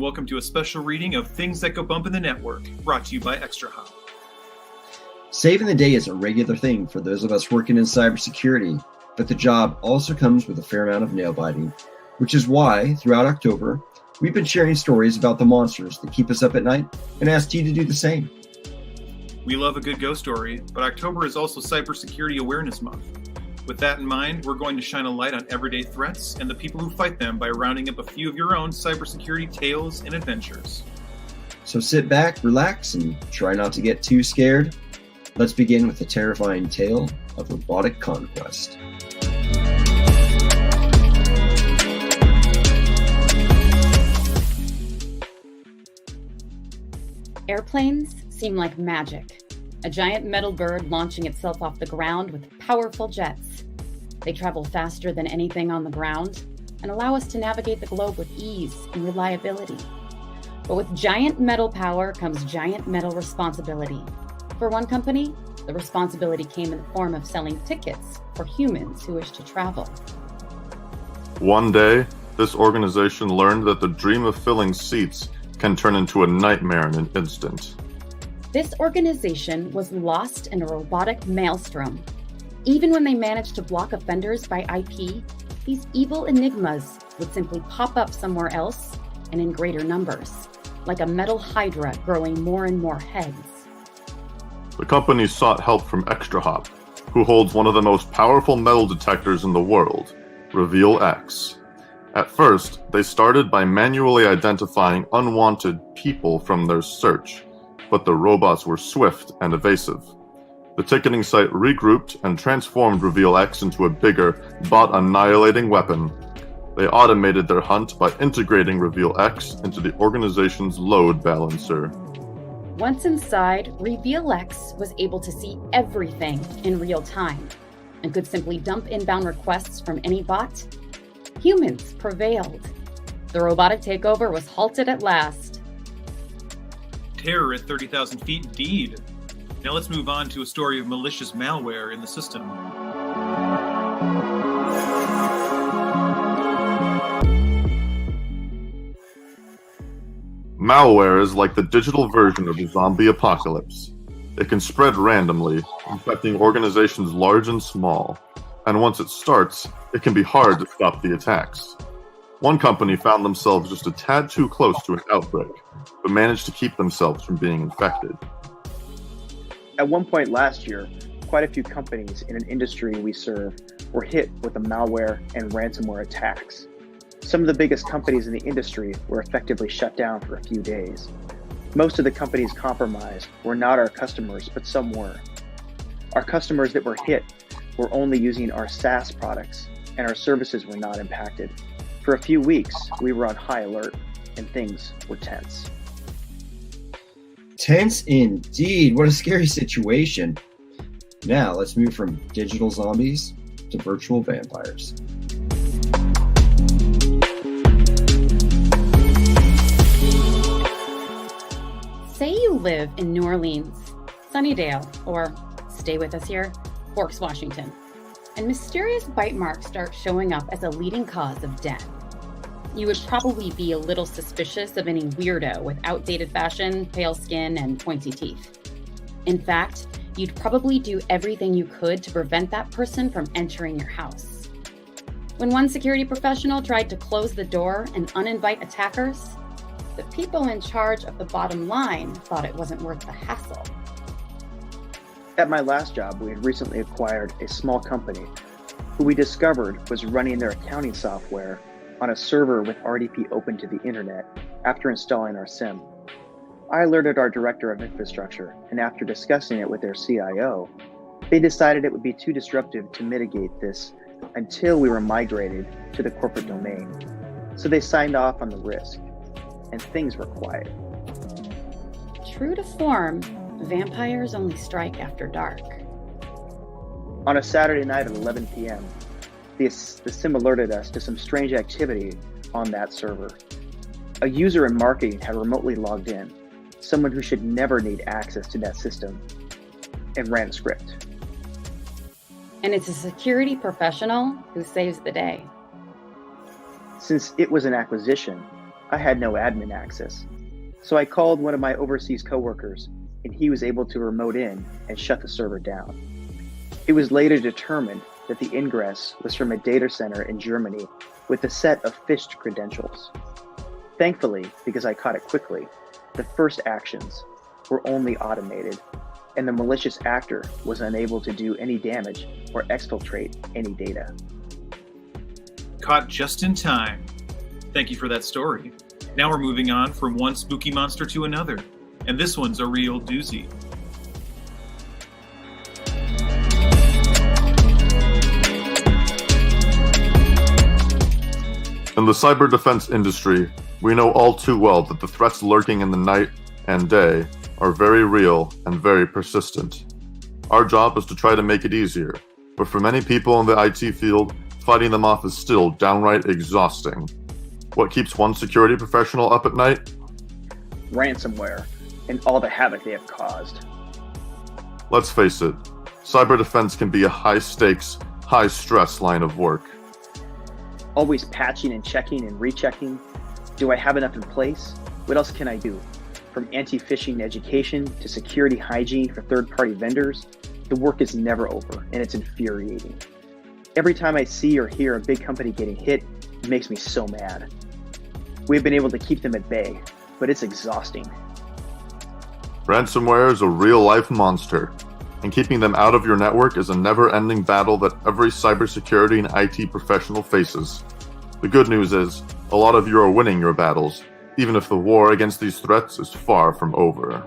welcome to a special reading of Things That Go Bump in the Network, brought to you by Extra Hop. Saving the day is a regular thing for those of us working in cybersecurity, but the job also comes with a fair amount of nail-biting, which is why, throughout October, we've been sharing stories about the monsters that keep us up at night and asked you to do the same. We love a good ghost story, but October is also Cybersecurity Awareness Month. With that in mind, we're going to shine a light on everyday threats and the people who fight them by rounding up a few of your own cybersecurity tales and adventures. So sit back, relax, and try not to get too scared. Let's begin with the terrifying tale of Robotic Conquest. Airplanes seem like magic. A giant metal bird launching itself off the ground with powerful jets. They travel faster than anything on the ground and allow us to navigate the globe with ease and reliability. But with giant metal power comes giant metal responsibility. For one company, the responsibility came in the form of selling tickets for humans who wish to travel. One day, this organization learned that the dream of filling seats can turn into a nightmare in an instant. This organization was lost in a robotic maelstrom. Even when they managed to block offenders by IP, these evil enigmas would simply pop up somewhere else and in greater numbers, like a metal hydra growing more and more heads. The company sought help from Extra Hop, who holds one of the most powerful metal detectors in the world, Reveal X. At first, they started by manually identifying unwanted people from their search, but the robots were swift and evasive. The ticketing site regrouped and transformed Reveal X into a bigger, bot-annihilating weapon. They automated their hunt by integrating Reveal X into the organization's load balancer. Once inside, Reveal X was able to see everything in real time and could simply dump inbound requests from any bot. Humans prevailed. The robotic takeover was halted at last. Terror at 30,000 feet indeed. Now let's move on to a story of malicious malware in the system. Malware is like the digital version of a zombie apocalypse. It can spread randomly, infecting organizations large and small, and once it starts, it can be hard to stop the attacks. One company found themselves just a tad too close to an outbreak, but managed to keep themselves from being infected. At one point last year, quite a few companies in an industry we serve were hit with the malware and ransomware attacks. Some of the biggest companies in the industry were effectively shut down for a few days. Most of the companies compromised were not our customers, but some were. Our customers that were hit were only using our SaaS products, and our services were not impacted. For a few weeks, we were on high alert, and things were tense. Tense indeed. What a scary situation. Now let's move from digital zombies to virtual vampires. Say you live in New Orleans, Sunnydale, or stay with us here, Forks, Washington, and mysterious bite marks start showing up as a leading cause of death. You would probably be a little suspicious of any weirdo with outdated fashion, pale skin, and pointy teeth. In fact, you'd probably do everything you could to prevent that person from entering your house. When one security professional tried to close the door and uninvite attackers, the people in charge of the bottom line thought it wasn't worth the hassle. At my last job, we had recently acquired a small company who we discovered was running their accounting software on a server with RDP open to the internet after installing our SIM. I alerted our director of infrastructure, and after discussing it with their CIO, they decided it would be too disruptive to mitigate this until we were migrated to the corporate domain. So they signed off on the risk, and things were quiet. True to form, vampires only strike after dark. On a Saturday night at 11 p.m., the SIM alerted us to some strange activity on that server. A user in marketing had remotely logged in, someone who should never need access to that system, and ran a script. And it's a security professional who saves the day. Since it was an acquisition, I had no admin access. So I called one of my overseas coworkers, and he was able to remote in and shut the server down. It was later determined that the ingress was from a data center in Germany with a set of phished credentials. Thankfully, because I caught it quickly, the first actions were only automated, and the malicious actor was unable to do any damage or exfiltrate any data. Caught just in time. Thank you for that story. Now we're moving on from one spooky monster to another, and this one's a real doozy. In the cyber defense industry, we know all too well that the threats lurking in the night and day are very real and very persistent. Our job is to try to make it easier, but for many people in the IT field, fighting them off is still downright exhausting. What keeps one security professional up at night? Ransomware and all the havoc they have caused. Let's face it, cyber defense can be a high-stakes, high-stress line of work. Always patching and checking and rechecking. Do I have enough in place? What else can I do? From anti-phishing education to security hygiene for third-party vendors, the work is never over, and it's infuriating. Every time I see or hear a big company getting hit, it makes me so mad. We've been able to keep them at bay, but it's exhausting. Ransomware is a real-life monster, and keeping them out of your network is a never-ending battle that every cybersecurity and IT professional faces. The good news is, a lot of you are winning your battles, even if the war against these threats is far from over.